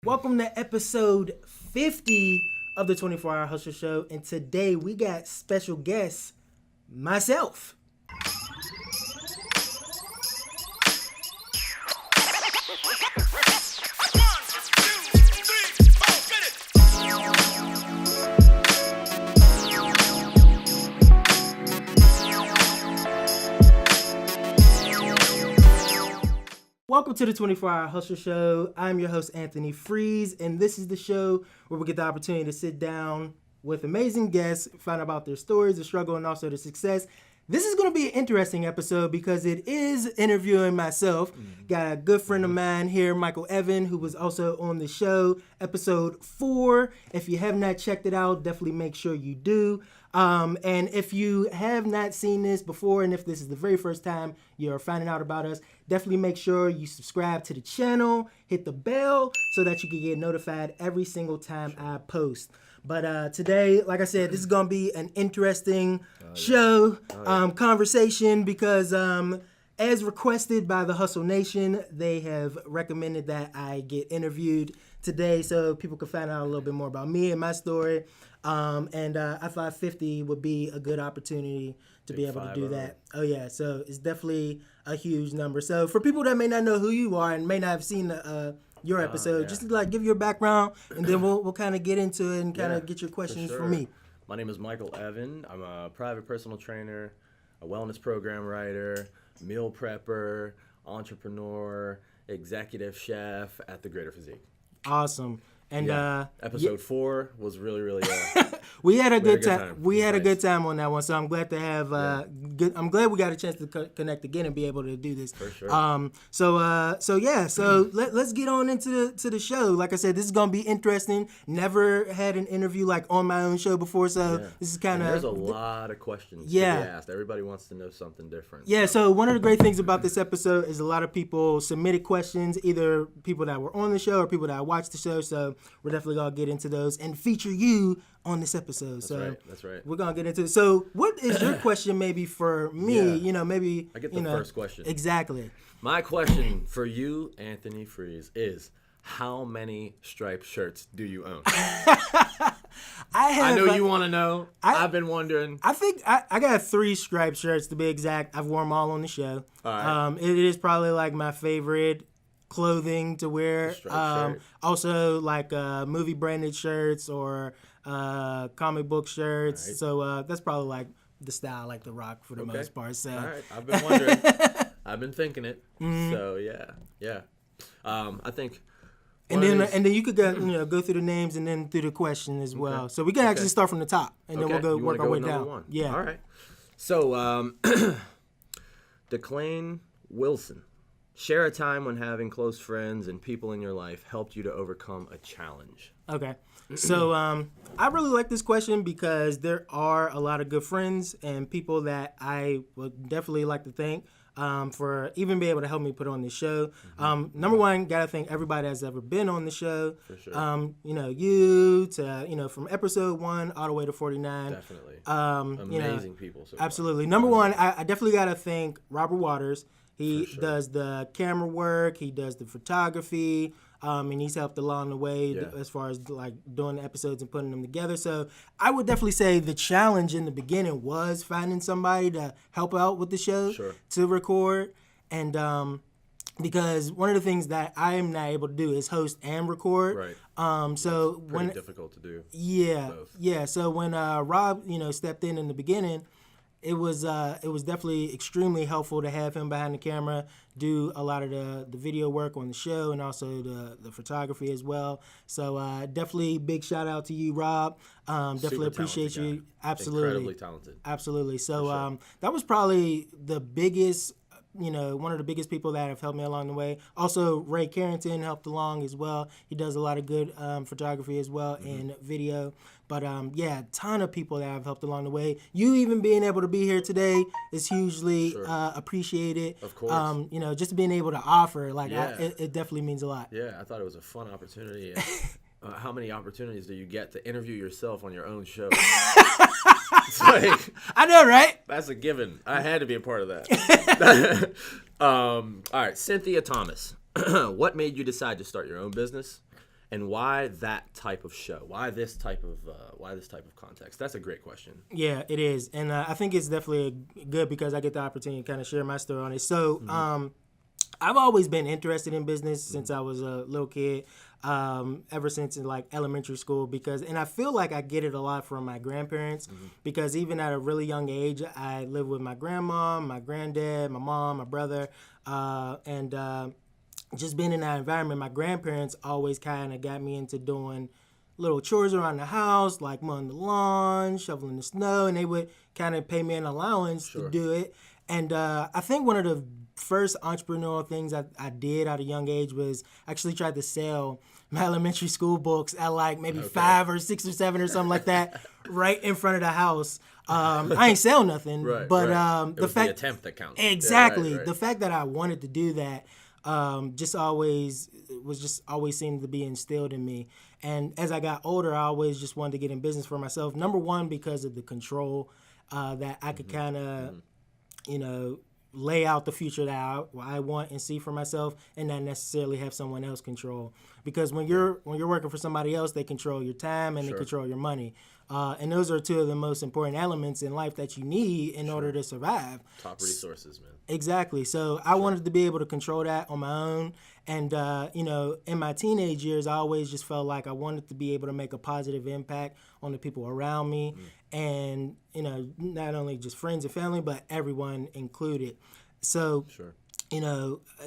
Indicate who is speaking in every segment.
Speaker 1: Welcome to episode 50 of the 24-Hour Hustle Show. And today we got special guest, myself. Welcome to the 24-Hour Hustle Show. I'm your host, Anthony Freeze, and this is the show where we get the opportunity to sit down with amazing guests, find out about their stories, their struggle, and also their success. This is going to be an interesting episode because it is interviewing myself. Got a good friend of mine here, Michael Evan, who was also on the show, episode 4. If you have not checked it out, definitely make sure you do. And if you have not seen this before, and if this is the very first time you're finding out about us, definitely make sure you subscribe to the channel, hit the bell so that you can get notified every single time I post. But today, like I said, this is going to be an interesting show, conversation, because as requested by the Hustle Nation, they have recommended that I get interviewed today so people can find out a little bit more about me and my story. And I thought 50 would be a good opportunity to be able to do that. Oh, yeah. So it's definitely a huge number. So for people that may not know who you are and may not have seen your episode, just to, like, give your background, and then we'll kind of get into it and kind of get your questions for me.
Speaker 2: My name is Michael Evan. I'm a private personal trainer, a wellness program writer, meal prepper, entrepreneur, executive chef at the Greater Physique.
Speaker 1: Awesome. And
Speaker 2: episode 4 was really
Speaker 1: we had a good time. We had a good time on that one, so I'm glad to have I'm glad we got a chance to connect again and be able to do this.
Speaker 2: For sure.
Speaker 1: So let's get on into the show. Like I said, this is gonna be interesting. Never had an interview like on my own show before, so this is kind of
Speaker 2: there's a lot of questions to be asked. Everybody wants to know something different.
Speaker 1: Yeah. So one of the great things about this episode is a lot of people submitted questions, either people that were on the show or people that watched the show. So we're definitely gonna get into those and feature you on this episode.
Speaker 2: That's right.
Speaker 1: We're gonna get into it. So what is your question maybe for me? You know, maybe
Speaker 2: I get the first question.
Speaker 1: Exactly.
Speaker 2: My question for you, Anthony Freeze, is how many striped shirts do you own? I know you want to know. I've been wondering.
Speaker 1: I think I got 3 striped shirts to be exact. I've worn them all on the show.
Speaker 2: All right.
Speaker 1: It is probably like my favorite clothing to wear. Also like movie branded shirts or comic book shirts. Right. So that's probably like the style I like to rock for the most part. So
Speaker 2: all right, I've been wondering. I've been thinking it. So yeah. I think. And
Speaker 1: then you could go through the names and then through the question as well. Okay. So we can actually start from the top and then we'll go work our way down.
Speaker 2: 1?
Speaker 1: Yeah.
Speaker 2: All right. So DeClane Wilson. Share a time when having close friends and people in your life helped you to overcome a challenge.
Speaker 1: Okay. So I really like this question because there are a lot of good friends and people that I would definitely like to thank for even being able to help me put on this show. Number one, got to thank everybody that's ever been on the show.
Speaker 2: For sure.
Speaker 1: You to, from episode 1 all the way to 49.
Speaker 2: Definitely. Amazing people. So
Speaker 1: absolutely. Far. Number one, I definitely got to thank Robert Waters. He does the camera work. He does the photography. And he's helped along the way as far as like doing the episodes and putting them together. So I would definitely say the challenge in the beginning was finding somebody to help out with the show to record. And because one of the things that I am not able to do is host and record.
Speaker 2: Right.
Speaker 1: So
Speaker 2: it's pretty difficult to do.
Speaker 1: Yeah.
Speaker 2: Both.
Speaker 1: Yeah. So when Rob, stepped in the beginning, it was definitely extremely helpful to have him behind the camera, do a lot of the video work on the show and also the photography as well. So definitely big shout out to you, Rob. Definitely appreciate you. Absolutely.
Speaker 2: Incredibly talented.
Speaker 1: Absolutely. So that was probably the biggest, one of the biggest people that have helped me along the way. Also, Ray Carrington helped along as well. He does a lot of good photography as well and video. But a ton of people that have helped along the way. You even being able to be here today is hugely appreciated.
Speaker 2: Of course.
Speaker 1: Just being able to offer, it definitely means a lot.
Speaker 2: Yeah, I thought it was a fun opportunity. How many opportunities do you get to interview yourself on your own show? It's like,
Speaker 1: I know, right?
Speaker 2: That's a given. I had to be a part of that. All right, Cynthia Thomas. What made you decide to start your own business? And why that type of show? Why this type of context? That's a great question.
Speaker 1: Yeah, it is. And I think it's definitely good because I get the opportunity to kind of share my story on it. So I've always been interested in business since I was a little kid, ever since in like elementary school, and I feel like I get it a lot from my grandparents because even at a really young age, I lived with my grandma, my granddad, my mom, my brother, and just being in that environment, my grandparents always kind of got me into doing little chores around the house, like mowing the lawn, shoveling the snow, and they would kind of pay me an allowance to do it. And I think one of the first entrepreneurial things I did at a young age was actually tried to sell my elementary school books at like maybe 5 or 6 or 7 or something like that, right in front of the house. I ain't sell nothing, but
Speaker 2: the attempt that counts.
Speaker 1: Exactly,
Speaker 2: Yeah, right.
Speaker 1: The fact that I wanted to do that just always seemed to be instilled in me. And as I got older, I always just wanted to get in business for myself. Number one, because of the control that I could kind of, lay out the future that I want and see for myself, and not necessarily have someone else control. Because when you're working for somebody else, they control your time and they control your money. And those are two of the most important elements in life that you need in order to survive.
Speaker 2: Top resources, man.
Speaker 1: Exactly. So I wanted to be able to control that on my own. And, in my teenage years, I always just felt like I wanted to be able to make a positive impact on the people around me. And, not only just friends and family, but everyone included. So,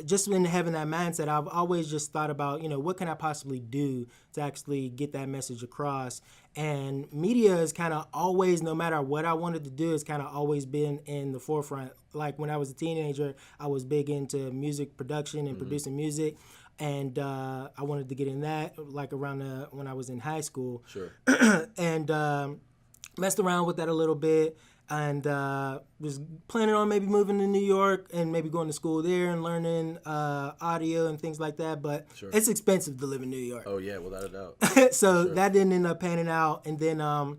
Speaker 1: just in having that mindset, I've always just thought about, what can I possibly do to actually get that message across? And media is kind of always, no matter what I wanted to do, it's kind of always been in the forefront. Like when I was a teenager, I was big into music production and producing music. And I wanted to get in that like around when I was in high school. And messed around with that a little bit. And was planning on maybe moving to New York and maybe going to school there and learning audio and things like that. But it's expensive to live in New York.
Speaker 2: Oh, yeah, without a doubt.
Speaker 1: So that didn't end up panning out. And then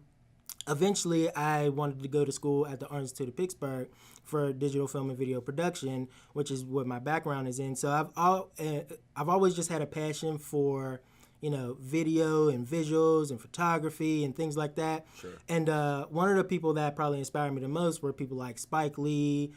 Speaker 1: eventually I wanted to go to school at the Art Institute of Pittsburgh for digital film and video production, which is what my background is in. So I've always just had a passion for video and visuals and photography and things like that. And one of the people that probably inspired me the most were people like Spike Lee,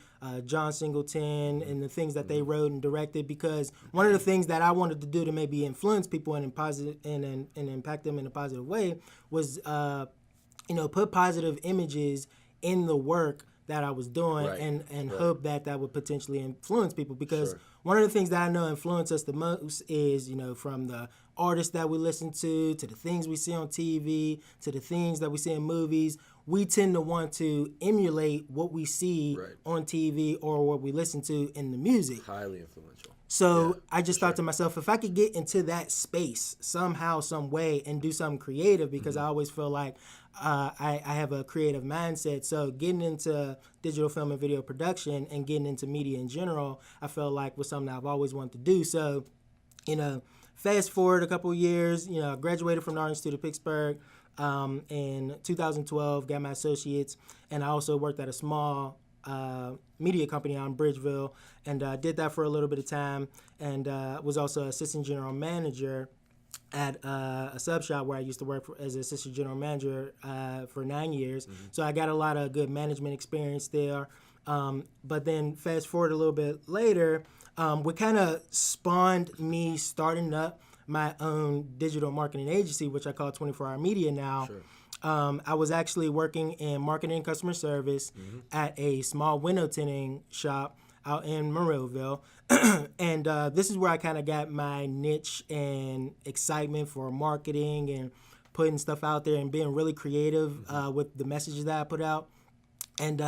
Speaker 1: John Singleton, and the things that they wrote and directed. Because one of the things that I wanted to do to maybe influence people and impact them in a positive way was, put positive images in the work that I was doing and hope that would potentially influence people. Because one of the things that I know influence us the most is, from the artists that we listen to the things we see on TV, to the things that we see in movies, we tend to want to emulate what we see on TV or what we listen to in the music.
Speaker 2: Highly influential.
Speaker 1: So I just thought to myself, if I could get into that space somehow, some way, and do something creative, because I always feel like I have a creative mindset. So getting into digital film and video production and getting into media in general, I felt like was something I've always wanted to do. So, fast forward a couple of years, I graduated from the Art Institute of Pittsburgh in 2012, got my associates, and I also worked at a small media company out in Bridgeville, and did that for a little bit of time, and was also assistant general manager at a sub shop where I used to work as assistant general manager for 9 years. So I got a lot of good management experience there. But then fast forward a little bit later, what kind of spawned me starting up my own digital marketing agency, which I call 24 Hour Media now. I was actually working in marketing and customer service at a small window tinting shop out in Monroeville. And this is where I kind of got my niche and excitement for marketing and putting stuff out there and being really creative with the messages that I put out. And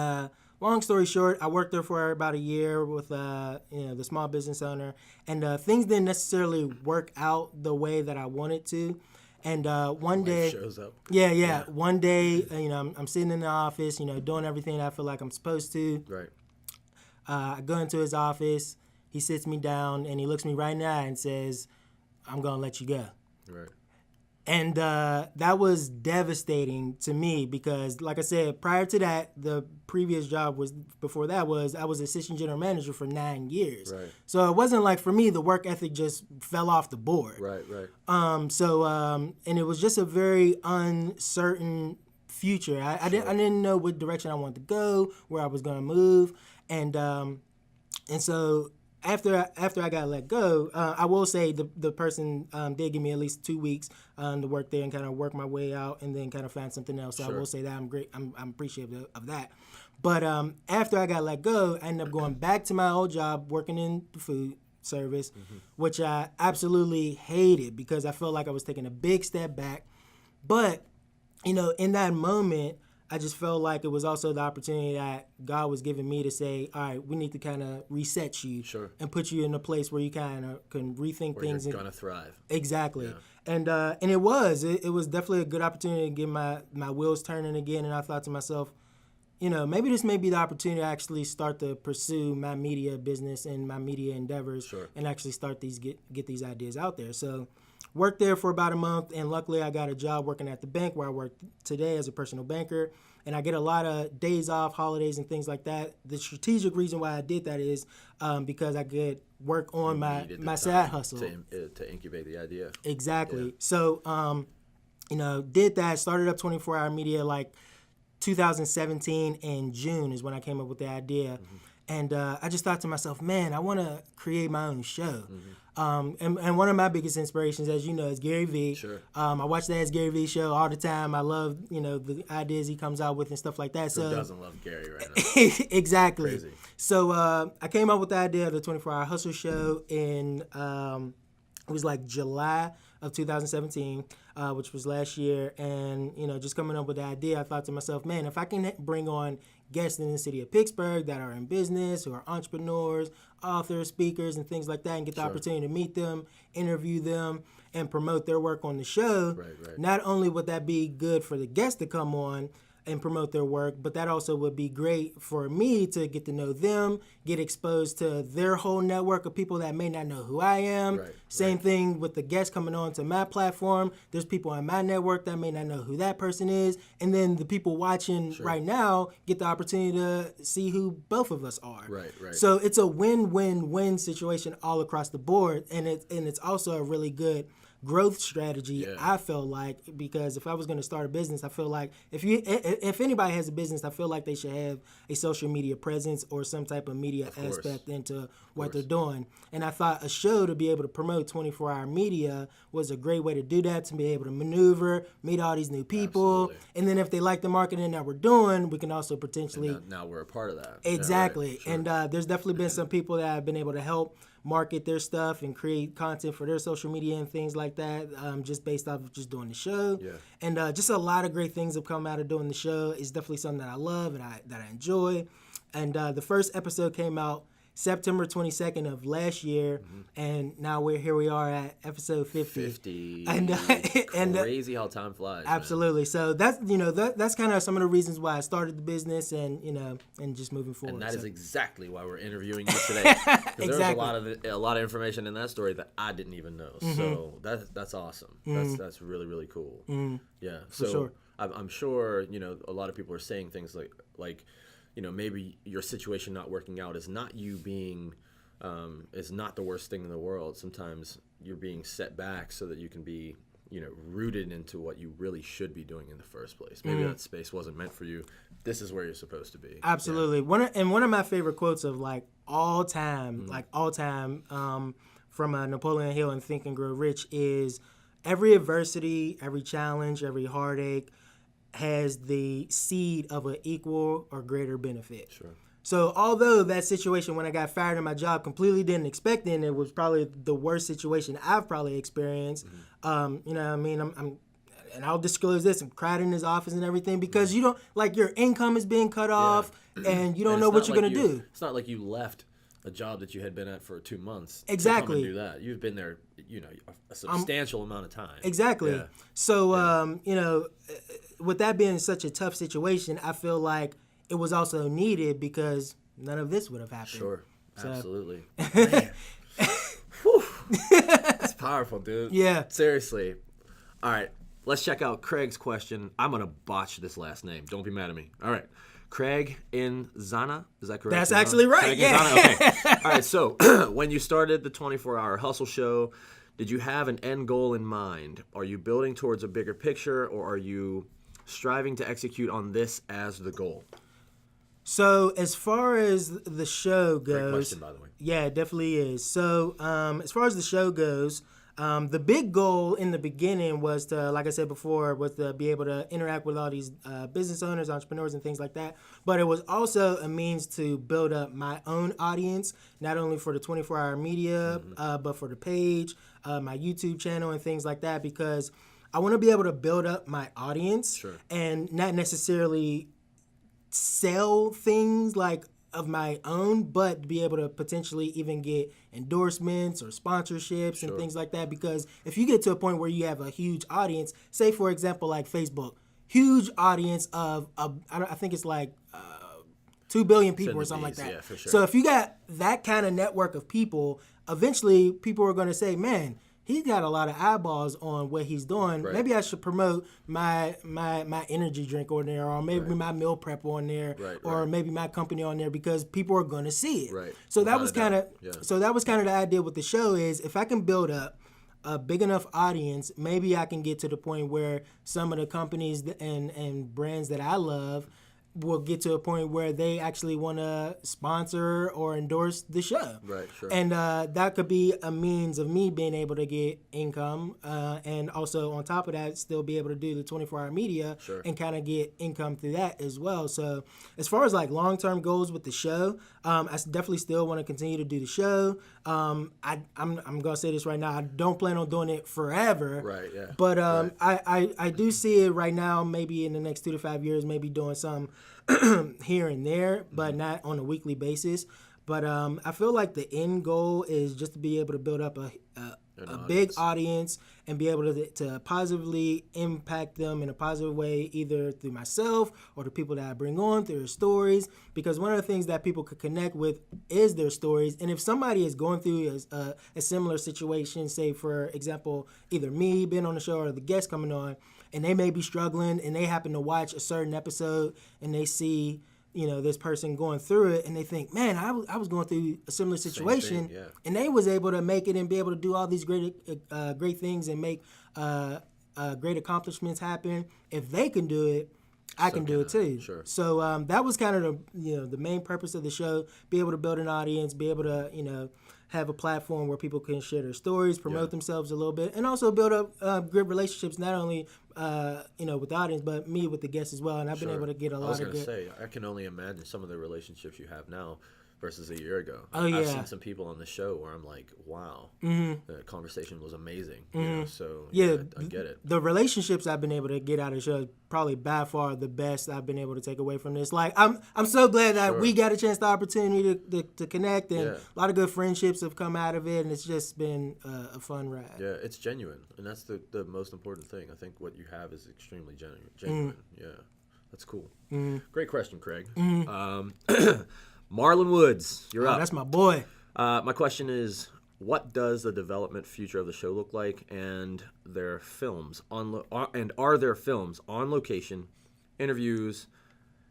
Speaker 1: long story short, I worked there for about a year with the small business owner, and things didn't necessarily work out the way that I wanted to. And one day,
Speaker 2: shows up.
Speaker 1: Yeah. One day, I'm sitting in the office, doing everything I feel like I'm supposed to.
Speaker 2: Right.
Speaker 1: I go into his office. He sits me down and he looks me right in the eye and says, "I'm gonna let you go."
Speaker 2: Right.
Speaker 1: And that was devastating to me because, like I said, prior to that, the previous job before that was I was assistant general manager for 9 years.
Speaker 2: Right.
Speaker 1: So it wasn't like for me the work ethic just fell off the board.
Speaker 2: Right. Right.
Speaker 1: And it was just a very uncertain future. I didn't know what direction I wanted to go, where I was going to move, and so. After I got let go, I will say the person did give me at least 2 weeks to work there and kind of work my way out and then kind of find something else. So
Speaker 2: Sure.
Speaker 1: I will say that I'm appreciative of that. But after I got let go, I ended up going back to my old job working in the food service, which I absolutely hated because I felt like I was taking a big step back. But, in that moment, I just felt like it was also the opportunity that God was giving me to say, all right, we need to kind of reset you
Speaker 2: Sure.
Speaker 1: and put you in a place where you kind of can rethink
Speaker 2: Where
Speaker 1: things.
Speaker 2: you're gonna thrive.
Speaker 1: Exactly.
Speaker 2: Yeah.
Speaker 1: And it was definitely a good opportunity to get my wheels turning again. And I thought to myself, maybe this may be the opportunity to actually start to pursue my media business and my media endeavors.
Speaker 2: Sure.
Speaker 1: And actually start get these ideas out there. So worked there for about a month, and luckily I got a job working at the bank where I work today as a personal banker, and I get a lot of days off, holidays, and things like that. The strategic reason why I did that is because I could work on
Speaker 2: Needed the
Speaker 1: my
Speaker 2: time
Speaker 1: side hustle.
Speaker 2: to incubate the idea.
Speaker 1: Exactly.
Speaker 2: Yeah.
Speaker 1: So, did that, started up 24-hour media like 2017 in June is when I came up with the idea. And I just thought to myself, man, I want to create my own show. And one of my biggest inspirations, as you know, is Gary Vee.
Speaker 2: Sure.
Speaker 1: I watch that Gary Vee show all the time. I love, the ideas he comes out with and stuff like that.
Speaker 2: Who
Speaker 1: So
Speaker 2: doesn't love Gary right now?
Speaker 1: exactly.
Speaker 2: Crazy.
Speaker 1: So I came up with the idea of the 24-hour hustle show in it was like July of 2017, which was last year. And, just coming up with the idea, I thought to myself, man, if I can bring on guests in the city of Pittsburgh that are in business, who are entrepreneurs, authors, speakers, and things like that, and get the opportunity to meet them, interview them, and promote their work on the show,
Speaker 2: Right.
Speaker 1: not only would that be good for the guests to come on and promote their work, but that also would be great for me to get to know them, get exposed to their whole network of people that may not know who I am. Same thing with the guests coming on to my platform. There's people on my network that may not know who that person is. And then the people watching right now get the opportunity to see who both of us are.
Speaker 2: Right.
Speaker 1: So it's a win-win-win situation all across the board. And it's also a really good growth strategy, I feel like, because if I was going to start a business, I feel like if anybody has a business, I feel like they should have a social media presence or some type of media aspect into what they're doing. And I thought a show to be able to promote 24-hour media was a great way to do that, to be able to maneuver, meet all these new people.
Speaker 2: Absolutely.
Speaker 1: And then if they like the marketing that we're doing, we can also potentially...
Speaker 2: And now we're a part of that.
Speaker 1: Exactly.
Speaker 2: Yeah, right. Sure.
Speaker 1: And there's definitely been some people that have been able to help market their stuff and create content for their social media and things like that, just based off of just doing the show.
Speaker 2: Yeah.
Speaker 1: And just a lot of great things have come out of doing the show. It's definitely something that I love and that I enjoy. And the first episode came out September 22nd of last year, and now here we are at episode 50. And
Speaker 2: crazy how time flies.
Speaker 1: Absolutely.
Speaker 2: Man.
Speaker 1: So that's kind of some of the reasons why I started the business, and and just moving forward.
Speaker 2: And that is exactly why we're interviewing you today. Because there's a lot of information in that story that I didn't even know. So that's awesome. That's really, really cool. Yeah. So
Speaker 1: sure.
Speaker 2: I'm sure a lot of people are saying things like maybe your situation not working out is not you being is not the worst thing in the world. Sometimes you're being set back so that you can be rooted into what you really should be doing in the first place. Maybe that space wasn't meant for you. This is where you're supposed to be.
Speaker 1: Absolutely.
Speaker 2: Yeah.
Speaker 1: One of my favorite quotes of all time from Napoleon Hill in Think and Grow Rich is, every adversity, every challenge, every heartache has the seed of an equal or greater benefit.
Speaker 2: Sure.
Speaker 1: So although that situation when I got fired in my job completely didn't expect it, and it was probably the worst situation I've probably experienced, and I'll disclose this, I'm cried in his office and everything, because you don't, your income is being cut off and you don't know what you're going to do.
Speaker 2: It's not like you left a job that you had been at for 2 months
Speaker 1: Exactly.
Speaker 2: to come and do that. You've been there, a substantial amount of time.
Speaker 1: Exactly.
Speaker 2: Yeah.
Speaker 1: So, with that being such a tough situation, I feel like it was also needed because none of this would have happened.
Speaker 2: Sure.
Speaker 1: So.
Speaker 2: Absolutely. Man. Whew. It's powerful, dude.
Speaker 1: Yeah.
Speaker 2: Seriously. All right, let's check out Craig's question. I'm gonna botch this last name. Don't be mad at me. All right, Craig Inzana. Is that correct?
Speaker 1: That's actually right.
Speaker 2: Craig
Speaker 1: Yeah.
Speaker 2: Inzana? Okay. All right. So when you started the 24-hour hustle show, did you have an end goal in mind? Are you building towards a bigger picture, or are you striving to execute on this as the goal?
Speaker 1: So as far as the show goes,
Speaker 2: Great question, by the way.
Speaker 1: yeah, it definitely is. So as far as the show goes, the big goal in the beginning was to, like I said before, was to be able to interact with all these business owners, entrepreneurs, and things like that. But it was also a means to build up my own audience, not only for the 24-hour media, but for the page, my YouTube channel, and things like that, because I want to be able to build up my audience and not necessarily sell things like of my own, but be able to potentially even get endorsements or sponsorships and things like that. Because if you get to a point where you have a huge audience, say for example like Facebook, huge audience of I think it's like 2 billion people or something like that.
Speaker 2: Yeah, for sure.
Speaker 1: So if you got that kind of network of people, eventually people are going to say, man, he's got a lot of eyeballs on what he's doing.
Speaker 2: Right.
Speaker 1: Maybe I should promote my energy drink on there, or maybe my meal prep on there, or maybe my company on there, because people are going to see it.
Speaker 2: Right.
Speaker 1: So that
Speaker 2: Without
Speaker 1: was
Speaker 2: a doubt.
Speaker 1: kind of that was kind of the idea with the show, is if I can build up a big enough audience, maybe I can get to the point where some of the companies and brands that I love will get to a point where they actually want to sponsor or endorse the show.
Speaker 2: Right, sure.
Speaker 1: And that could be a means of me being able to get income, and also on top of that, still be able to do the 24-hour media and kind of get income through that as well. So as far as like long-term goals with the show, I definitely still want to continue to do the show. I'm going to say this right now. I don't plan on doing it forever.
Speaker 2: Right, yeah.
Speaker 1: But I do see it right now, maybe in the next 2 to 5 years, maybe doing some here and there, but not on a weekly basis. But I feel like the end goal is just to be able to build up a big audience and be able to positively impact them in a positive way, either through myself or the people that I bring on through their stories. Because one of the things that people could connect with is their stories. And if somebody is going through a similar situation, say for example, either me being on the show or the guest coming on, and they may be struggling and they happen to watch a certain episode and they see, this person going through it, and they think, man, I was going through a similar situation, and they was able to make it and be able to do all these great things and make great accomplishments happen. If they can do it, I can do it too.
Speaker 2: Sure.
Speaker 1: So that was kind of the main purpose of the show: be able to build an audience, be able to have a platform where people can share their stories, promote themselves a little bit, and also build up good relationships, not only with the audience, but me with the guests as well. And I've been able to get a lot of good.
Speaker 2: I can only imagine some of the relationships you have now versus a year ago.
Speaker 1: Oh, yeah.
Speaker 2: I've seen some people on the show where I'm like, wow, the conversation was amazing. So I get it.
Speaker 1: The relationships I've been able to get out of the show is probably by far the best I've been able to take away from this. Like, I'm so glad that we got a chance, the opportunity to connect, and a lot of good friendships have come out of it, and it's just been a fun ride.
Speaker 2: Yeah, it's genuine, and that's the most important thing. I think what you have is extremely genuine. Yeah, that's cool. Great question, Craig. Marlon Woods, you're up.
Speaker 1: That's my boy.
Speaker 2: My question is, what does the development future of the show look like, and their films are there films on location, interviews,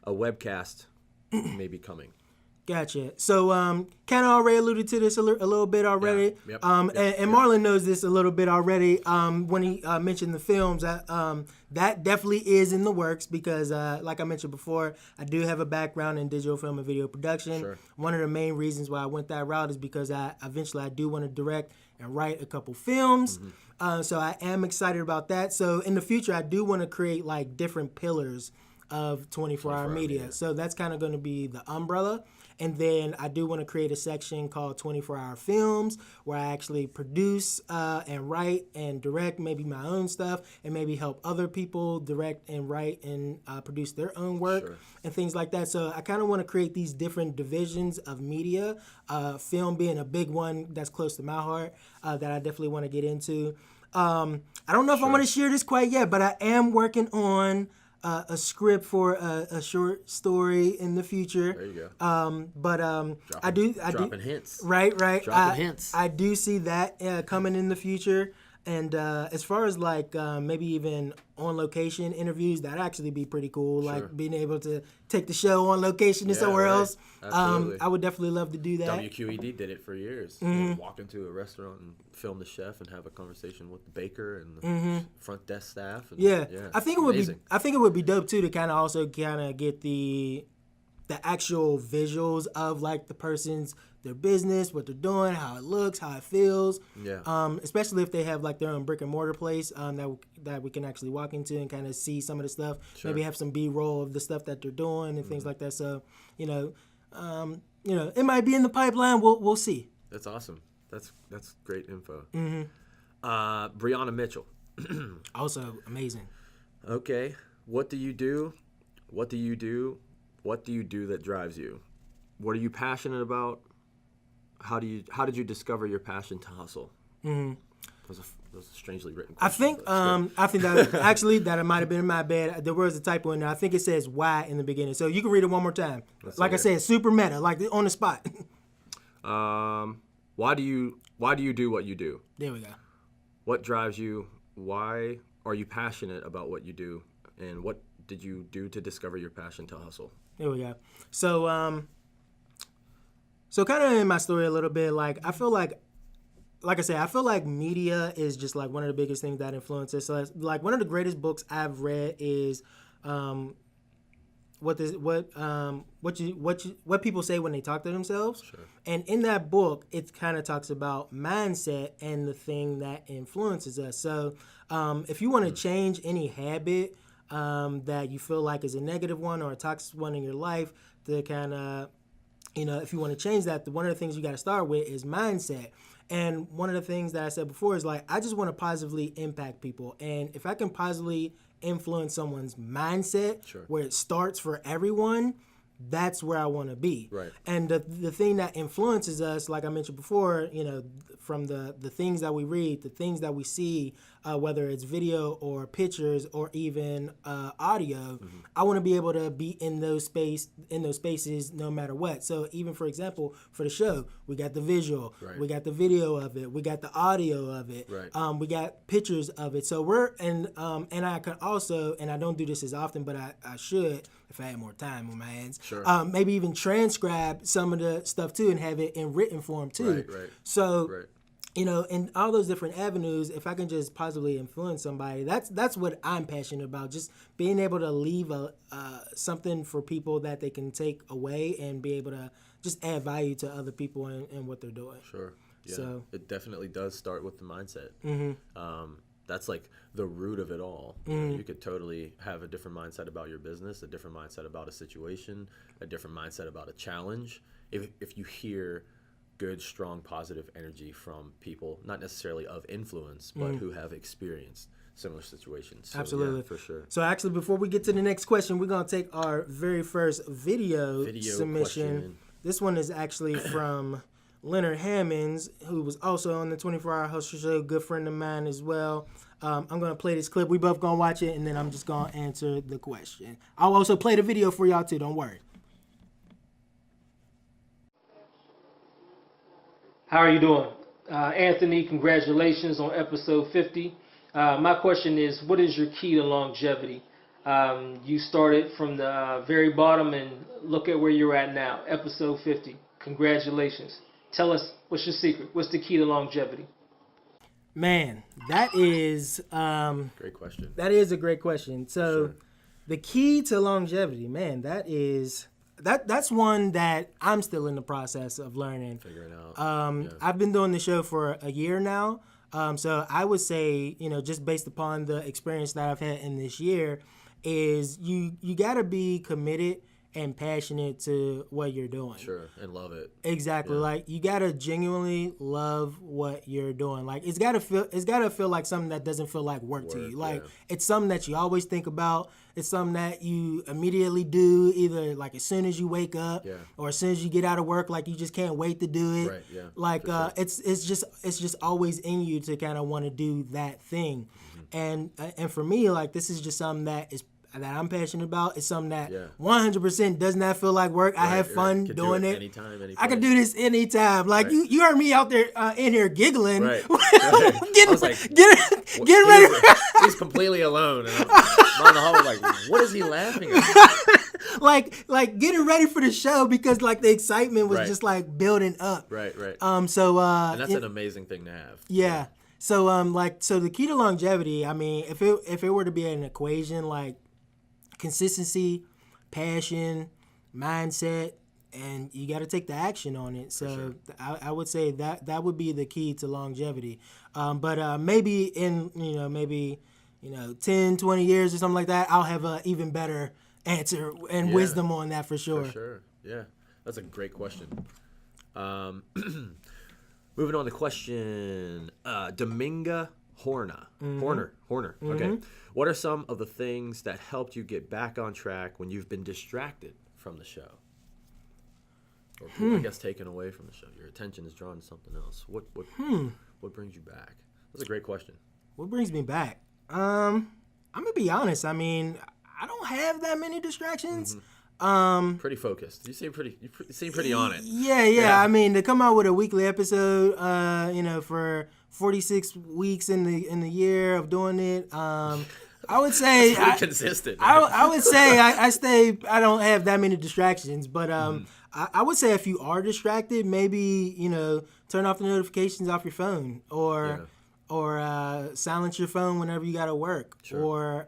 Speaker 2: a webcast maybe coming?
Speaker 1: Gotcha. So, kind of already alluded to this a little bit already.
Speaker 2: Yeah. Yep.
Speaker 1: And Marlon knows this a little bit already. When he mentioned the films, that definitely is in the works because, like I mentioned before, I do have a background in digital film and video production.
Speaker 2: Sure.
Speaker 1: One of the main reasons why I went that route is because I do want to direct and write a couple films. So I am excited about that. So in the future, I do want to create like different pillars of 24-hour media. So that's kind of going to be the umbrella. And then I do want to create a section called 24-hour films where I actually produce and write and direct maybe my own stuff and maybe help other people direct and write and produce their own work and things like that. So I kind of want to create these different divisions of media, film being a big one that's close to my heart that I definitely want to get into. I don't know if I want to share this quite yet, but I am working on a script for a short story in the future.
Speaker 2: There you go.
Speaker 1: Dropping
Speaker 2: hints.
Speaker 1: Right.
Speaker 2: Dropping hints.
Speaker 1: I do see that coming in the future. And as far as like maybe even on location interviews, that'd actually be pretty cool.
Speaker 2: Sure.
Speaker 1: Like being able to take the show on location to
Speaker 2: Yeah,
Speaker 1: somewhere
Speaker 2: right.
Speaker 1: else.
Speaker 2: Absolutely.
Speaker 1: I would definitely love to do that.
Speaker 2: WQED did it for years. You know, walk into a restaurant and film the chef and have a conversation with the baker and the front desk staff. And,
Speaker 1: Yeah. I think it would
Speaker 2: amazing.
Speaker 1: be. I think it would be dope too to kind of also kind of get the actual visuals of like the person's their business, what they're doing, how it looks, how it feels.
Speaker 2: Yeah.
Speaker 1: Especially if they have like their own brick and mortar place that we can actually walk into and kind of see some of the stuff.
Speaker 2: Sure.
Speaker 1: Maybe have some B-roll of the stuff that they're doing and things like that. So it might be in the pipeline. We'll see.
Speaker 2: That's awesome. That's great info. Brianna Mitchell.
Speaker 1: Also amazing.
Speaker 2: Okay. What do you do? What do you do? What do you do that drives you? What are you passionate about? How did you discover your passion to hustle? That was a strangely written question.
Speaker 1: I think that actually that it might have been in my bad. There was a typo in there. I think it says why in the beginning. So you can read it one more time. Like I said, super meta, like on the spot.
Speaker 2: Why do you do what you do?
Speaker 1: There we go.
Speaker 2: What drives you? Why are you passionate about what you do? And what did you do to discover your passion to hustle?
Speaker 1: There we go. So kind of in my story a little bit, like I feel like I said, I feel like media is just like one of the biggest things that influences. So like one of the greatest books I've read is what people say when they talk to themselves.
Speaker 2: Sure.
Speaker 1: And in that book, it kind of talks about mindset and the thing that influences us. So if you want to change any habit that you feel like is a negative one or a toxic one in your life, to kind of, if you want to change that, one of the things you got to start with is mindset. And one of the things that I said before is like, I just want to positively impact people. And if I can positively influence someone's mindset,
Speaker 2: Sure.
Speaker 1: where it starts for everyone, that's where I want to be.
Speaker 2: Right.
Speaker 1: And the thing that influences us, like I mentioned before, from the things that we read, the things that we see, whether it's video or pictures or even audio, I want to be able to be in those spaces no matter what. So even for example, for the show, we got the visual,
Speaker 2: Right.
Speaker 1: we got the video of it, we got the audio of it,
Speaker 2: Right.
Speaker 1: we got pictures of it. So and I can also, and I don't do this as often, but I should if I had more time on my hands.
Speaker 2: Sure.
Speaker 1: Maybe even transcribe some of the stuff too and have it in written form too.
Speaker 2: Right.
Speaker 1: So,
Speaker 2: Right.
Speaker 1: In all those different avenues, if I can just positively influence somebody, that's what I'm passionate about. Just being able to leave something for people that they can take away and be able to just add value to other people and what they're doing.
Speaker 2: Sure. Yeah.
Speaker 1: So-
Speaker 2: it definitely does start with the mindset. That's like the root of it all. You could totally have a different mindset about your business, a different mindset about a situation, a different mindset about a challenge. If you hear good, strong, positive energy from people, not necessarily of influence, but who have experienced similar situations. So,
Speaker 1: Absolutely.
Speaker 2: yeah, for sure.
Speaker 1: So actually, before we get to the next question, we're going to take our very first video submission.
Speaker 2: Question.
Speaker 1: This one is actually from Leonard Hammonds, who was also on the 24-Hour Hustle Show, good friend of mine as well. I'm going to play this clip. We both going to watch it, and then I'm just going to answer the question. I'll also play the video for y'all, too. Don't worry.
Speaker 3: How are you doing? Anthony, congratulations on episode 50. My question is, what is your key to longevity? You started from the very bottom and look at where you're at now, episode 50. Congratulations. Tell us, what's your secret? What's the key to longevity?
Speaker 1: Man, that is
Speaker 2: Great question.
Speaker 1: that is a great question. So
Speaker 2: Sure.
Speaker 1: the key to longevity, man, that's one that I'm still in the process of learning.
Speaker 2: Figuring out.
Speaker 1: I've been doing the show for a year now. So I would say, just based upon the experience that I've had in this year, is you got to be committed and passionate to what you're doing.
Speaker 2: Sure, and love it.
Speaker 1: Exactly. Like you gotta genuinely love what you're doing. Like it's gotta feel like something that doesn't feel like work to you. Like it's something that you always think about. It's something that you immediately do, either like as soon as you wake up or as soon as you get out of work. Like you just can't wait to do it.
Speaker 2: Right, yeah,
Speaker 1: Like
Speaker 2: for sure.
Speaker 1: it's just always in you to kind of want to do that thing. And for me, like this is just something that is that I'm passionate about. It's something that
Speaker 2: Yeah.
Speaker 1: 100% does not feel like work. I have fun
Speaker 2: Could
Speaker 1: doing
Speaker 2: do
Speaker 1: it.
Speaker 2: anytime, any
Speaker 1: I can
Speaker 2: place.
Speaker 1: do this anytime. Like
Speaker 2: Right.
Speaker 1: you heard me out there in here giggling,
Speaker 2: Right.
Speaker 1: getting,
Speaker 2: I was like,
Speaker 1: getting ready.
Speaker 2: He's completely alone. And I'm in the hallway like, what is he laughing at?
Speaker 1: like getting ready for the show because like the excitement was
Speaker 2: Right.
Speaker 1: just like building up.
Speaker 2: Right.
Speaker 1: So
Speaker 2: And that's an amazing thing to have.
Speaker 1: yeah. So so the key to longevity, I mean, if it were to be an equation, like consistency, passion, mindset, and you got to take the action on it. So I would say that would be the key to longevity. But maybe in 10, 20 years or something like that, I'll have an even better answer and wisdom on that for sure.
Speaker 2: For sure. Yeah. That's a great question. Moving on to question, Dominga Horner. Horner. Okay. What are some of the things that helped you get back on track when you've been distracted from the show? Or I guess taken away from the show. Your attention is drawn to something else. What brings you back? That's a great question.
Speaker 1: What brings me back? I'm gonna be honest. I mean, I don't have that many distractions.
Speaker 2: Pretty focused. You seem pretty on it.
Speaker 1: Yeah. I mean, to come out with a weekly episode, for 46 weeks in the year of doing it, I would say
Speaker 2: Pretty consistent.
Speaker 1: I would say I don't have that many distractions, but I would say if you are distracted, maybe turn off the notifications off your phone or silence your phone whenever you got to work, or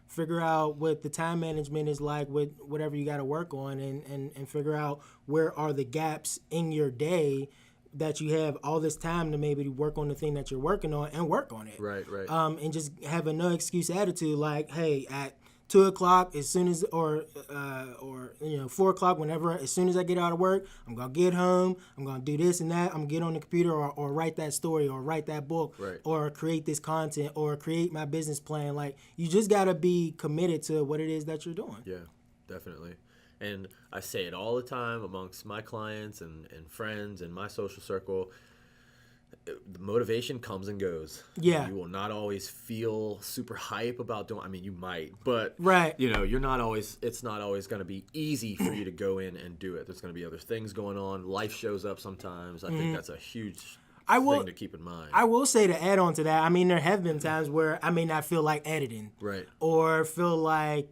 Speaker 1: figure out what the time management is like with whatever you got to work on, and figure out where are the gaps in your day that you have all this time to maybe work on the thing that you're working on and work on it.
Speaker 2: Right.
Speaker 1: And just have a no excuse attitude, like, hey, at 2:00, as soon as, or 4:00, whenever, as soon as I get out of work, I'm gonna get home, I'm gonna do this and that, I'm gonna get on the computer or write that story or write that book, or create this content or create my business plan. Like, you just gotta be committed to what it is that you're doing.
Speaker 2: Yeah, definitely. And I say it all the time amongst my clients and friends and my social circle. The motivation comes and goes.
Speaker 1: Yeah.
Speaker 2: You will not always feel super hype about doing. I mean, you might, but
Speaker 1: Right.
Speaker 2: you're not always. It's not always going to be easy for you to go in and do it. There's going to be other things going on. Life shows up sometimes. I think that's a huge thing to keep in mind.
Speaker 1: I will say, to add on to that, I mean, there have been times where I may not feel like editing,
Speaker 2: Right.
Speaker 1: or feel like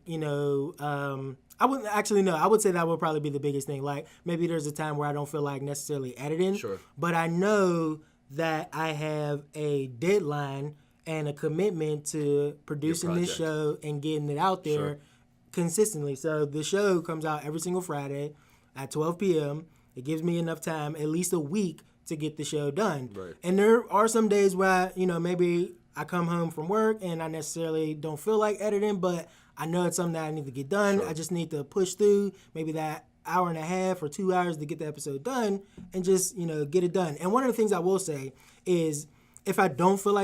Speaker 1: I wouldn't actually no. I would say that would probably be the biggest thing. Like, maybe there's a time where I don't feel like necessarily editing,
Speaker 2: Sure.
Speaker 1: but I know that I have a deadline and a commitment to producing this
Speaker 2: project.
Speaker 1: show and getting it out there
Speaker 2: Sure.
Speaker 1: consistently. So the show comes out every single Friday at 12 p.m. It gives me enough time, at least a week, to get the show done.
Speaker 2: Right.
Speaker 1: And there are some days where maybe I come home from work and I necessarily don't feel like editing, but I know it's something that I need to get done.
Speaker 2: Sure.
Speaker 1: I just need to push through maybe that hour and a half or 2 hours to get the episode done and just get it done. And one of the things I will say is, if I don't feel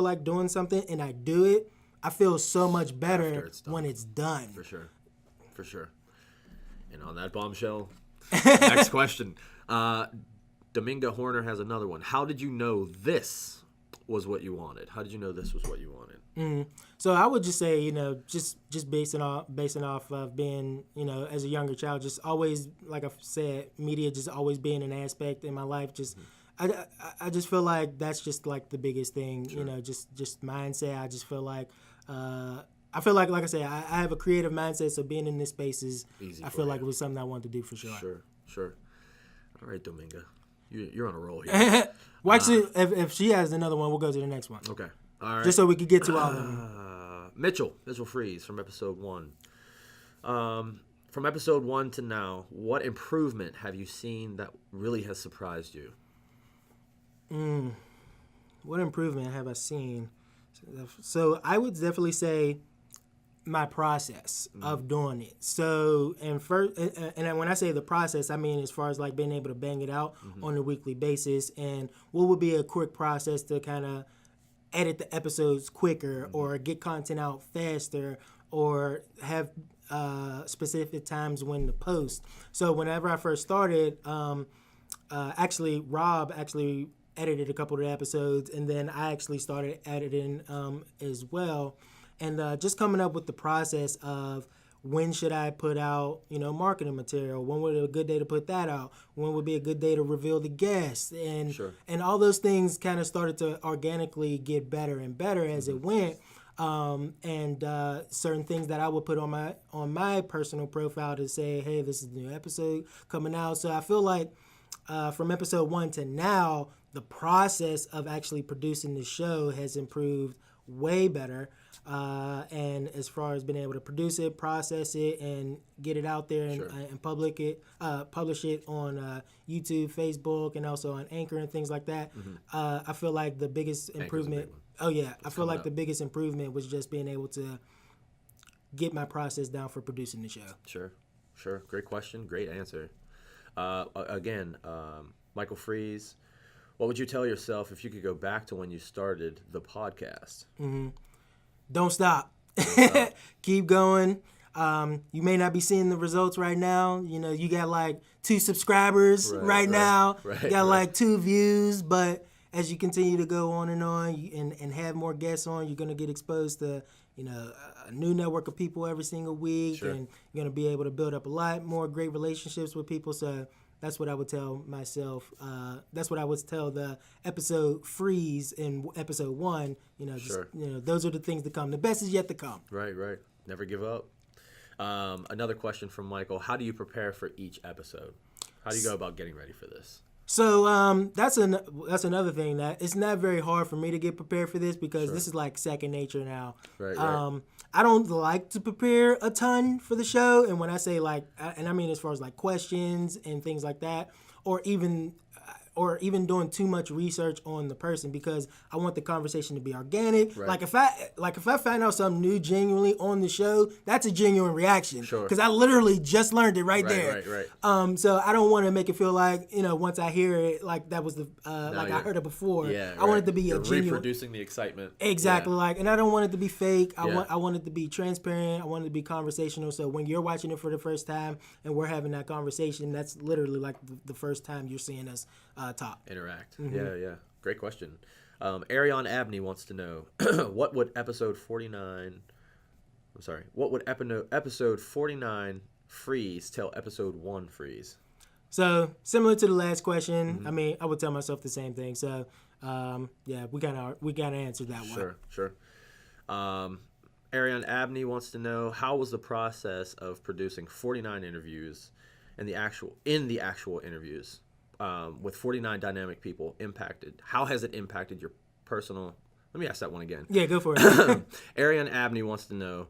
Speaker 1: like doing something and I do it, I feel so much better when it's done.
Speaker 2: For sure. And on that bombshell, next question. Dominga Horner has another one. How did you know this was what you wanted? How did you know this was what you wanted?
Speaker 1: So I would just say, just basing off of being, as a younger child, just always, like I said, media just always being an aspect in my life. Just, I just feel like that's just like the biggest thing,
Speaker 2: Sure.
Speaker 1: just mindset. I just feel like, like I said, I have a creative mindset, so being in this space is,
Speaker 2: Easy
Speaker 1: I
Speaker 2: for
Speaker 1: feel
Speaker 2: you.
Speaker 1: like it was something I wanted to do for sure.
Speaker 2: Sure. All right, Dominga. You're on a roll here.
Speaker 1: Well, actually, if she has another one, we'll go to the next one.
Speaker 2: Okay. All right.
Speaker 1: Just so we could get to all of them.
Speaker 2: Mitchell Freeze from episode 1. From episode 1 to now, what improvement have you seen that really has surprised you?
Speaker 1: What improvement have I seen? So I would definitely say my process of doing it. So, and when I say the process, I mean as far as like being able to bang it out on a weekly basis, and what would be a quick process to kind of edit the episodes quicker, or get content out faster, or have specific times when to post. So whenever I first started, actually Rob edited a couple of the episodes, and then I actually started editing as well. and just coming up with the process of when should I put out, marketing material? When would be a good day to put that out? When would be a good day to reveal the guests? And
Speaker 2: Sure.
Speaker 1: and all those things kind of started to organically get better and better as it went. And certain things that I would put on my personal profile to say, hey, this is the new episode coming out. So I feel like from episode 1 to now, the process of actually producing the show has improved way better. And as far as being able to produce it, process it, and get it out there and publish it on YouTube, Facebook, and also on Anchor and things like that. I feel like the biggest improvement. Oh yeah, I feel like the biggest improvement was just being able to get my process down for producing the show.
Speaker 2: Sure. Great question. Great answer. Michael Freeze, what would you tell yourself if you could go back to when you started the podcast?
Speaker 1: Don't stop. Keep going. You may not be seeing the results right now. You got like 2 subscribers right now. You got like 2 views, but as you continue to go on and have more guests on, you're going to get exposed to, a new network of people every single week.
Speaker 2: Sure.
Speaker 1: And you're going to be able to build up a lot more great relationships with people. So that's what I would tell myself. That's what I would tell the episode Freeze in episode 1. Those are the things to come. The best is yet to come.
Speaker 2: Right. Never give up. Another question from Michael. How do you prepare for each episode? How do you go about getting ready for this?
Speaker 1: So that's another thing that it's not very hard for me to get prepared for this because this is like second nature now.
Speaker 2: Right.
Speaker 1: I don't like to prepare a ton for the show, and when I say and I mean as far as like questions and things like that, or even doing too much research on the person, because I want the conversation to be organic.
Speaker 2: Right.
Speaker 1: Like if I find out something new genuinely on the show, that's a genuine reaction.
Speaker 2: Sure.
Speaker 1: Because I literally just learned it right there.
Speaker 2: Right.
Speaker 1: So I don't want to make it feel like, once I hear it, like that was the I heard it before.
Speaker 2: Yeah.
Speaker 1: I want it to be
Speaker 2: You're
Speaker 1: a genuine.
Speaker 2: reproducing the excitement.
Speaker 1: Exactly.
Speaker 2: Yeah.
Speaker 1: And I don't want it to be fake. I
Speaker 2: Yeah.
Speaker 1: want it to be transparent. I want it to be conversational. So when you're watching it for the first time and we're having that conversation, that's literally like the first time you're seeing us talk.
Speaker 2: Interact. Yeah. Great question. Arion Abney wants to know what would episode 49 freeze tell episode 1 freeze?
Speaker 1: So similar to the last question, I mean, I would tell myself the same thing. So we gotta answer that one.
Speaker 2: Sure. Arion Abney wants to know, how was the process of producing 49 interviews and the actual interviews with 49 dynamic people impacted? How has it impacted your personal? Let me ask that one again.
Speaker 1: Yeah, go for it.
Speaker 2: Arian Abney wants to know,